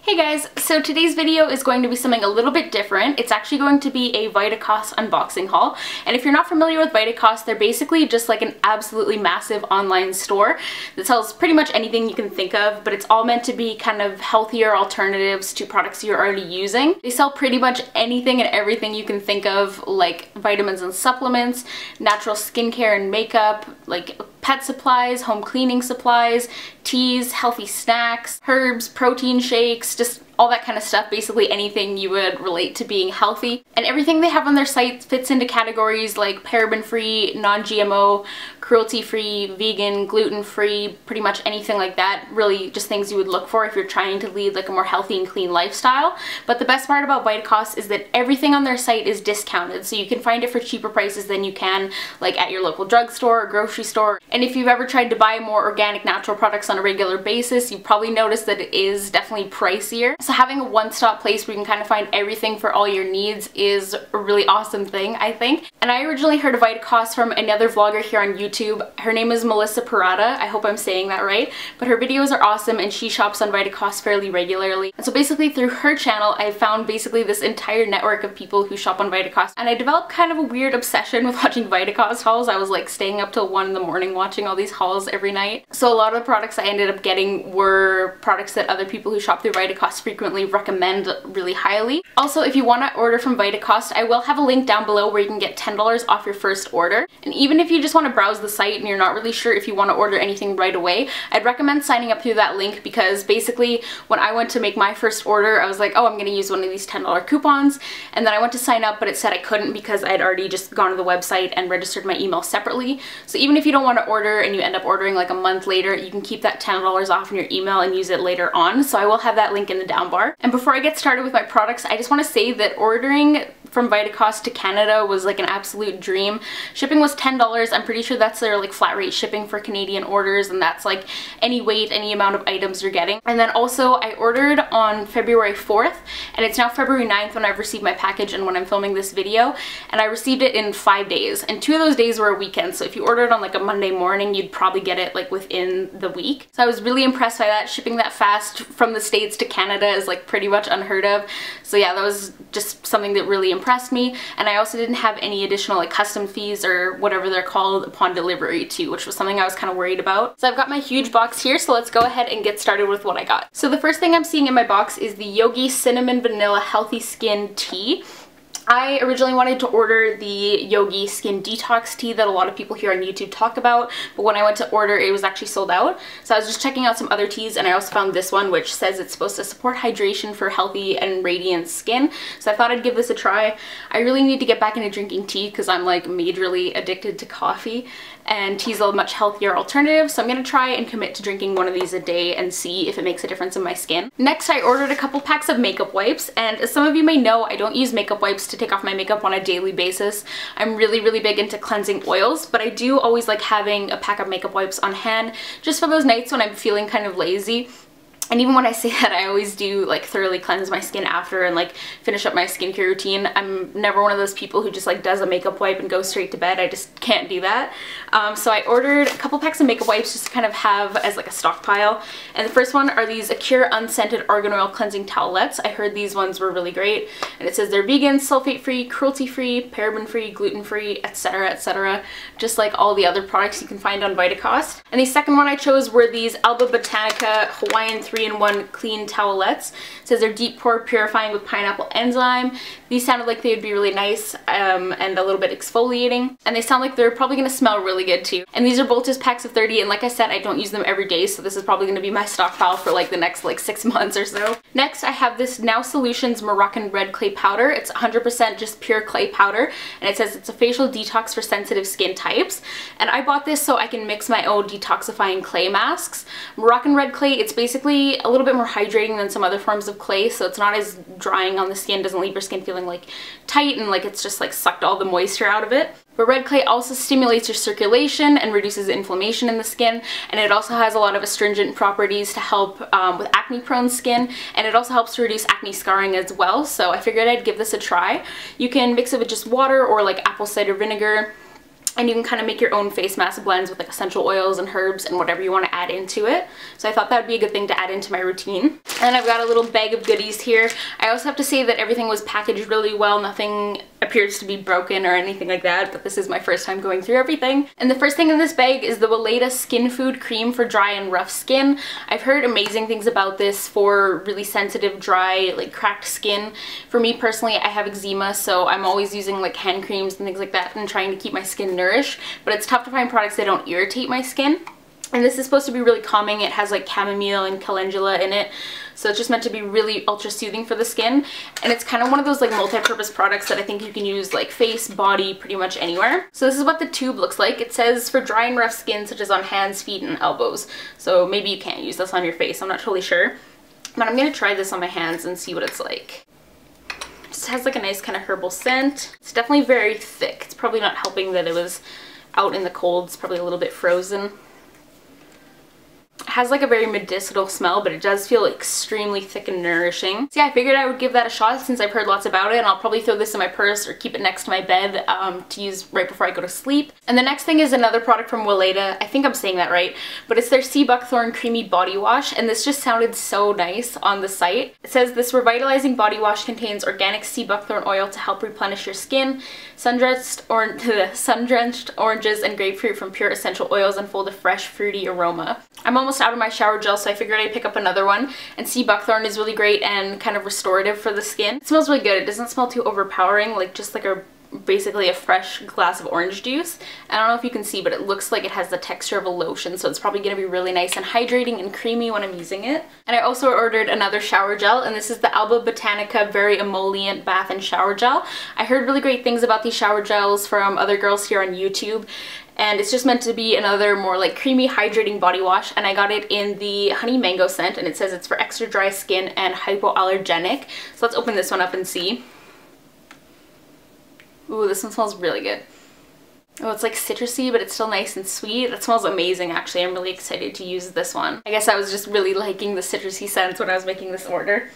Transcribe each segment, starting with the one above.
Hey guys, so today's video is going to be something a little bit different. It's actually going to be a Vitacost unboxing haul. And if you're not familiar with Vitacost, they're basically just like an absolutely massive online store that sells pretty much anything you can think of, but it's all meant to be kind of healthier alternatives to products you're already using. They sell pretty much anything and everything you can think of, like vitamins and supplements, natural skincare and makeup, like pet supplies, home cleaning supplies, teas, healthy snacks, herbs, protein shakes, just all that kind of stuff, basically anything you would relate to being healthy. And everything they have on their site fits into categories like paraben-free, non-GMO, cruelty-free, vegan, gluten-free, pretty much anything like that. Really just things you would look for if you're trying to lead like a more healthy and clean lifestyle. But the best part about Vitacost is that everything on their site is discounted, so you can find it for cheaper prices than you can like at your local drugstore or grocery store. And if you've ever tried to buy more organic natural products on a regular basis, you've probably noticed that it is definitely pricier. So having a one-stop place where you can kind of find everything for all your needs is a really awesome thing, I think. And I originally heard of Vitacost from another vlogger here on YouTube. Her name is Melissa Parada. I hope I'm saying that right. But her videos are awesome and she shops on Vitacost fairly regularly. And so basically through her channel, I found basically this entire network of people who shop on Vitacost. And I developed kind of a weird obsession with watching Vitacost hauls. I was like staying up till 1 in the morning watching all these hauls every night. So a lot of the products I ended up getting were products that other people who shop through Vitacost frequently recommend really highly. Also, if you want to order from Vitacost, I will have a link down below where you can get $10 off your first order. And even if you just want to browse the site and you're not really sure if you want to order anything right away, I'd recommend signing up through that link, because basically when I went to make my first order, I was like, oh, I'm going to use one of these $10 coupons, and then I went to sign up, but it said I couldn't because I had already just gone to the website and registered my email separately. So even if you don't want to order and you end up ordering like a month later, you can keep that $10 off in your email and use it later on. So I will have that link in the down bar. And before I get started with my products, I just want to say that ordering from Vitacost to Canada was like an absolute dream. Shipping was $10. I'm pretty sure that's their like flat rate shipping for Canadian orders, and that's like any weight, any amount of items you're getting. And then also I ordered on February 4th and it's now February 9th when I've received my package and when I'm filming this video, and I received it in 5 days, and 2 of those days were a weekend. So if you ordered on like a Monday morning, you'd probably get it like within the week. So I was really impressed by that. Shipping that fast from the States to Canada is like pretty much unheard of. So yeah, that was just something that really impressed me. And I also didn't have any additional like custom fees or whatever they're called upon delivery too, which was something I was kind of worried about. So I've got my huge box here, so let's go ahead and get started with what I got. So the first thing I'm seeing in my box is the Yogi Cinnamon Vanilla Healthy Skin Tea. I originally wanted to order the Yogi Skin Detox Tea that a lot of people here on YouTube talk about, but when I went to order, it was actually sold out. So I was just checking out some other teas, and I also found this one, which says it's supposed to support hydration for healthy and radiant skin. So I thought I'd give this a try. I really need to get back into drinking tea because I'm like majorly addicted to coffee, and tea's a much healthier alternative. So I'm gonna try and commit to drinking one of these a day and see if it makes a difference in my skin. Next, I ordered a couple packs of makeup wipes, and as some of you may know, I don't use makeup wipes to take off my makeup on a daily basis. I'm really big into cleansing oils, but I do always like having a pack of makeup wipes on hand just for those nights when I'm feeling kind of lazy. And even when I say that, I always do like thoroughly cleanse my skin after and like finish up my skincare routine. I'm never one of those people who just like does a makeup wipe and goes straight to bed. I just can't do that. So I ordered a couple packs of makeup wipes just to kind of have as like a stockpile. And the first one are these Acure unscented argan oil cleansing towelettes. I heard these ones were really great. And it says they're vegan, sulfate-free, cruelty-free, paraben-free, gluten-free, etc, etc. Just like all the other products you can find on Vitacost. And the second one I chose were these Alba Botanica Hawaiian 3-in-1 clean towelettes. It says they're deep pore purifying with pineapple enzyme. These sounded like they would be really nice and a little bit exfoliating. And they sound like they're probably going to smell really good too. And these are both just packs of 30, and like I said, I don't use them every day, so this is probably going to be my stockpile for like the next like 6 months or so. Next, I have this Now Solutions Moroccan red clay powder. It's 100% just pure clay powder, and it says it's a facial detox for sensitive skin types. And I bought this so I can mix my own detoxifying clay masks. Moroccan red clay, it's basically a little bit more hydrating than some other forms of clay, so it's not as drying on the skin, doesn't leave your skin feeling like tight and like it's just like sucked all the moisture out of it. But red clay also stimulates your circulation and reduces inflammation in the skin, and it also has a lot of astringent properties to help with acne prone skin, and it also helps to reduce acne scarring as well. So I figured I'd give this a try. You can mix it with just water or like apple cider vinegar. And you can kind of make your own face mask blends with like essential oils and herbs and whatever you want to add into it. So I thought that would be a good thing to add into my routine. And I've got a little bag of goodies here. I also have to say that everything was packaged really well. Nothing appears to be broken or anything like that, but this is my first time going through everything. And the first thing in this bag is the Weleda Skin Food Cream for dry and rough skin. I've heard amazing things about this for really sensitive, dry, like cracked skin. For me personally, I have eczema, so I'm always using like hand creams and things like that and trying to keep my skin nourished, but it's tough to find products that don't irritate my skin. And this is supposed to be really calming. It has like chamomile and calendula in it, so it's just meant to be really ultra soothing for the skin. And it's kind of one of those like multi-purpose products that I think you can use like face, body, pretty much anywhere. So this is what the tube looks like. It says for dry and rough skin, such as on hands, feet, and elbows. So maybe you can't use this on your face, I'm not totally sure. But I'm gonna try this on my hands and see what it's like. It just has like a nice kind of herbal scent. It's definitely very thick. It's probably not helping that it was out in the cold. It's probably a little bit frozen. It has like a very medicinal smell, but it does feel extremely thick and nourishing. So yeah, I figured I would give that a shot since I've heard lots about it, and I'll probably throw this in my purse or keep it next to my bed to use right before I go to sleep. And the next thing is another product from Weleda. I think I'm saying that right, but it's their Seabuckthorn Creamy Body Wash, and this just sounded so nice on the site. It says this revitalizing body wash contains organic sea buckthorn oil to help replenish your skin, sun-drenched oranges and grapefruit from pure essential oils unfold a fresh, fruity aroma. I'm almost out of my shower gel, so I figured I'd pick up another one. And sea buckthorn is really great and kind of restorative for the skin. It smells really good. It doesn't smell too overpowering, like just like basically a fresh glass of orange juice. I don't know if you can see, but it looks like it has the texture of a lotion, so it's probably going to be really nice and hydrating and creamy when I'm using it. And I also ordered another shower gel, and this is the Alba Botanica Very Emollient Bath and Shower Gel. I heard really great things about these shower gels from other girls here on YouTube, and it's just meant to be another more like creamy, hydrating body wash, and I got it in the honey mango scent, and it says it's for extra dry skin and hypoallergenic. So let's open this one up and see. Ooh, this one smells really good. Oh, it's like citrusy, but it's still nice and sweet. That smells amazing, actually. I'm really excited to use this one. I guess I was just really liking the citrusy scents when I was making this order.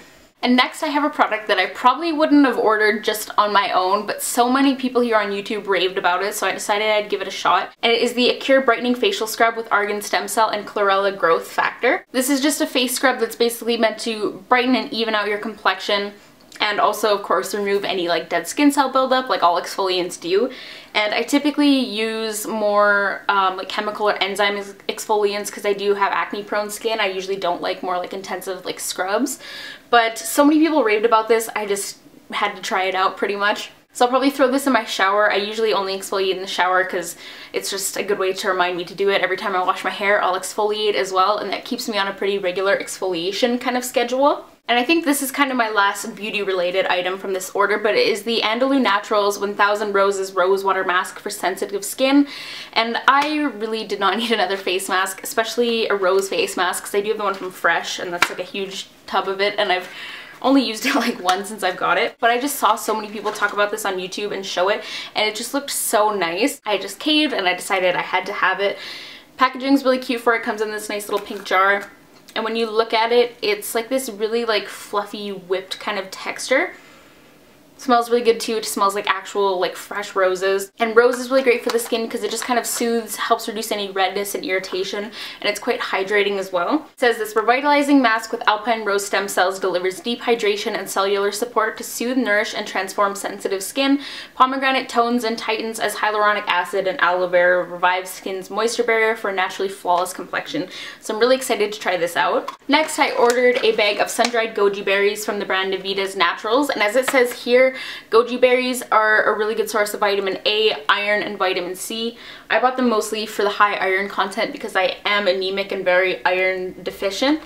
And next I have a product that I probably wouldn't have ordered just on my own, but so many people here on YouTube raved about it, so I decided I'd give it a shot. And it is the Acure Brightening Facial Scrub with Argan Stem Cell and Chlorella Growth Factor. This is just a face scrub that's basically meant to brighten and even out your complexion, and also of course remove any like dead skin cell buildup like all exfoliants do. And I typically use more like chemical or enzyme exfoliants because I do have acne prone skin. I usually don't like more like intensive like scrubs, but so many people raved about this, I just had to try it out pretty much. So I'll probably throw this in my shower. I usually only exfoliate in the shower because it's just a good way to remind me to do it. Every time I wash my hair, I'll exfoliate as well, and that keeps me on a pretty regular exfoliation kind of schedule. And I think this is kind of my last beauty related item from this order, but it is the Andalou Naturals 1000 Roses Rosewater Mask for sensitive skin. And I really did not need another face mask, especially a rose face mask, because I do have the one from Fresh, and that's like a huge tub of it, and I've only used it like once since I've got it. But I just saw so many people talk about this on YouTube and show it, and it just looked so nice. I just caved and I decided I had to have it. Packaging's really cute for it. Comes in this nice little pink jar. And when you look at it, it's like this really like fluffy whipped kind of texture. It smells really good too. It smells like actual like fresh roses. And rose is really great for the skin because it just kind of soothes, helps reduce any redness and irritation, and it's quite hydrating as well. It says this revitalizing mask with alpine rose stem cells delivers deep hydration and cellular support to soothe, nourish, and transform sensitive skin. Pomegranate tones and tightens as hyaluronic acid and aloe vera revives skin's moisture barrier for a naturally flawless complexion. So I'm really excited to try this out. Next, I ordered a bag of sun-dried goji berries from the brand Navitas Naturals, and as it says here, goji berries are a really good source of vitamin A, iron, and vitamin C. I bought them mostly for the high iron content because I am anemic and very iron deficient.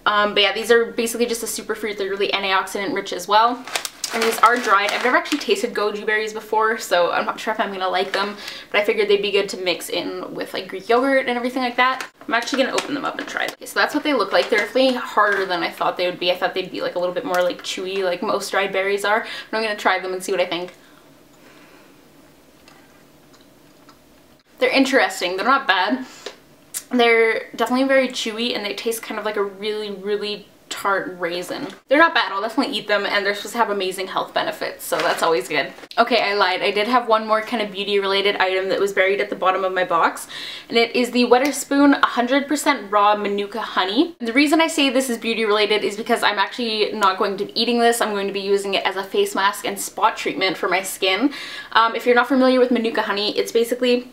But yeah, these are basically just a superfruit. They're really antioxidant rich as well. And these are dried. I've never actually tasted goji berries before, so I'm not sure if I'm gonna like them, but I figured they'd be good to mix in with like Greek yogurt and everything like that. I'm actually gonna open them up and try them. Okay, so that's what they look like. They're definitely harder than I thought they would be. I thought they'd be like a little bit more like chewy like most dried berries are, but I'm gonna try them and see what I think. They're interesting. They're not bad. They're definitely very chewy, and they taste kind of like a really, really tart raisin. They're not bad, I'll definitely eat them, and they're supposed to have amazing health benefits, so that's always good. Okay, I lied. I did have one more kind of beauty related item that was buried at the bottom of my box, and it is the Wedderspoon 100% raw Manuka honey. The reason I say this is beauty related is because I'm actually not going to be eating this. I'm going to be using it as a face mask and spot treatment for my skin. If you're not familiar with Manuka honey, it's basically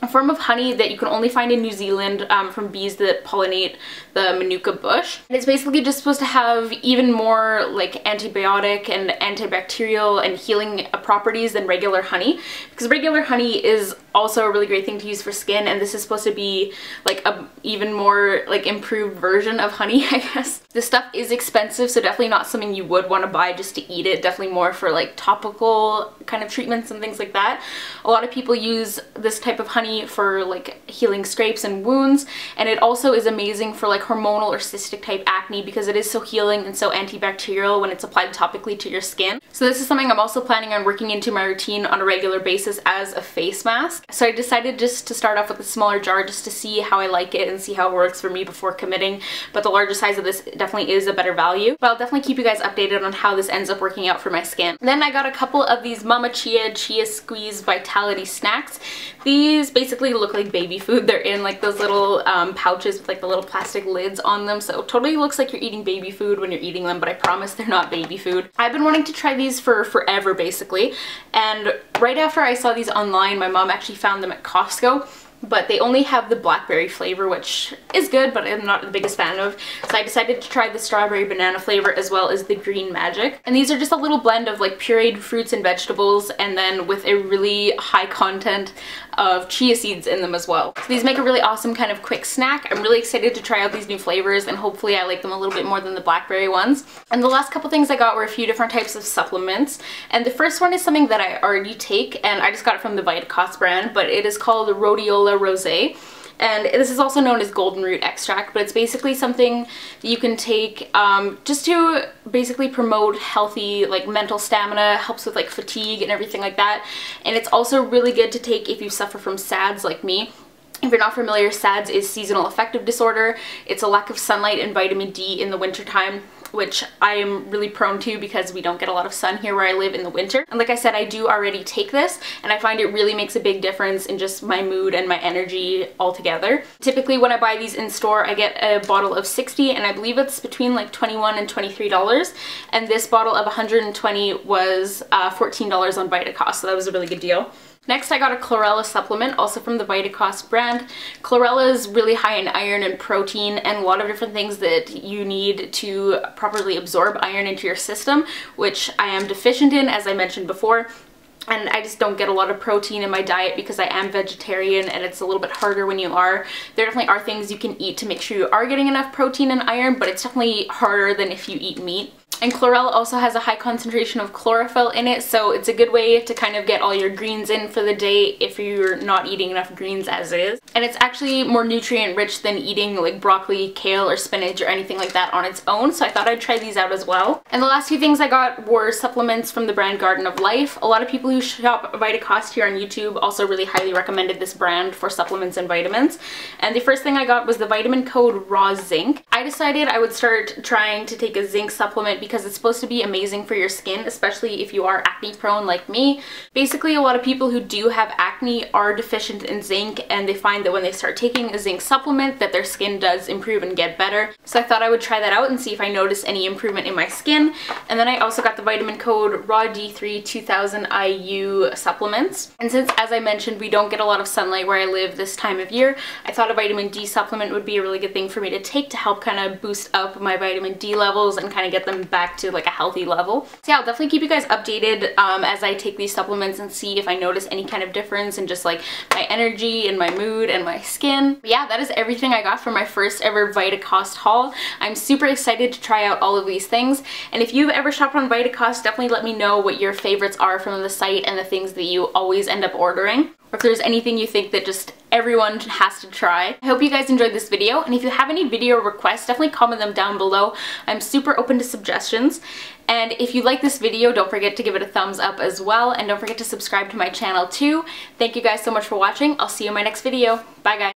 a form of honey that you can only find in New Zealand from bees that pollinate the Manuka bush. And it's basically just supposed to have even more like antibiotic and antibacterial and healing properties than regular honey, because regular honey is also a really great thing to use for skin, and this is supposed to be like a even more like improved version of honey, I guess. This stuff is expensive, so definitely not something you would want to buy just to eat it. Definitely more for like topical kind of treatments and things like that. A lot of people use this type of honey for like healing scrapes and wounds, and it also is amazing for like hormonal or cystic type acne because it is so healing and so antibacterial when it's applied topically to your skin. So this is something I'm also planning on working into my routine on a regular basis as a face mask. So I decided just to start off with a smaller jar just to see how I like it and see how it works for me before committing, but the larger size of this definitely is a better value. But I'll definitely keep you guys updated on how this ends up working out for my skin. Then I got a couple of these Mama Chia Squeeze Vitality snacks. These basically look like baby food. They're in like those little pouches with like the little plastic lids on them, so it totally looks like you're eating baby food when you're eating them, but I promise they're not baby food. I've been wanting to try these for forever basically, and right after I saw these online, my mom actually found them at Costco, but they only have the blackberry flavor, which is good, but I'm not the biggest fan of. So I decided to try the strawberry banana flavor as well as the green magic. And these are just a little blend of like pureed fruits and vegetables, and then with a really high content of chia seeds in them as well. So these make a really awesome kind of quick snack. I'm really excited to try out these new flavors, and hopefully I like them a little bit more than the blackberry ones. And the last couple things I got were a few different types of supplements. And the first one is something that I already take, and I just got it from the Vitacost brand, but it is called Rhodiola Rosea. And this is also known as golden root extract, but it's basically something that you can take just to basically promote healthy like mental stamina, helps with like fatigue and everything like that. And it's also really good to take if you suffer from SADS like me. If you're not familiar, SADS is seasonal affective disorder. It's a lack of sunlight and vitamin D in the wintertime, which I am really prone to because we don't get a lot of sun here where I live in the winter. And like I said, I do already take this, and I find it really makes a big difference in just my mood and my energy altogether. Typically when I buy these in store, I get a bottle of 60, and I believe it's between like $21 and $23. And this bottle of 120 was $14 on Vitacost, so that was a really good deal. Next, I got a Chlorella supplement, also from the Vitacost brand. Chlorella is really high in iron and protein and a lot of different things that you need to properly absorb iron into your system, which I am deficient in, as I mentioned before. And I just don't get a lot of protein in my diet because I am vegetarian, and it's a little bit harder when you are. There definitely are things you can eat to make sure you are getting enough protein and iron, but it's definitely harder than if you eat meat. And Chlorella also has a high concentration of chlorophyll in it, so it's a good way to kind of get all your greens in for the day if you're not eating enough greens as is. And it's actually more nutrient rich than eating like broccoli, kale, or spinach or anything like that on its own, so I thought I'd try these out as well. And the last few things I got were supplements from the brand Garden of Life. A lot of people who shop Vitacost here on YouTube also really highly recommended this brand for supplements and vitamins. And the first thing I got was the vitamin code Raw Zinc. I decided I would start trying to take a zinc supplement because it's supposed to be amazing for your skin, especially if you are acne prone like me. Basically, a lot of people who do have acne are deficient in zinc, and they find that when they start taking a zinc supplement that their skin does improve and get better. So I thought I would try that out and see if I notice any improvement in my skin. And then I also got the vitamin code Raw D3 2000 IU supplements. And since, as I mentioned, we don't get a lot of sunlight where I live this time of year, I thought a vitamin D supplement would be a really good thing for me to take to help kind of boost up my vitamin D levels and kind of get them back to like a healthy level. So yeah, I'll definitely keep you guys updated as I take these supplements and see if I notice any kind of difference in just like my energy and my mood and my skin. But yeah, that is everything I got for my first ever Vitacost haul. I'm super excited to try out all of these things, and if you've ever shopped on Vitacost, definitely let me know what your favorites are from the site and the things that you always end up ordering, or if there's anything you think that just everyone has to try. I hope you guys enjoyed this video, and if you have any video requests, definitely comment them down below. I'm super open to suggestions. And if you like this video, don't forget to give it a thumbs up as well, and don't forget to subscribe to my channel too. Thank you guys so much for watching. I'll see you in my next video. Bye guys.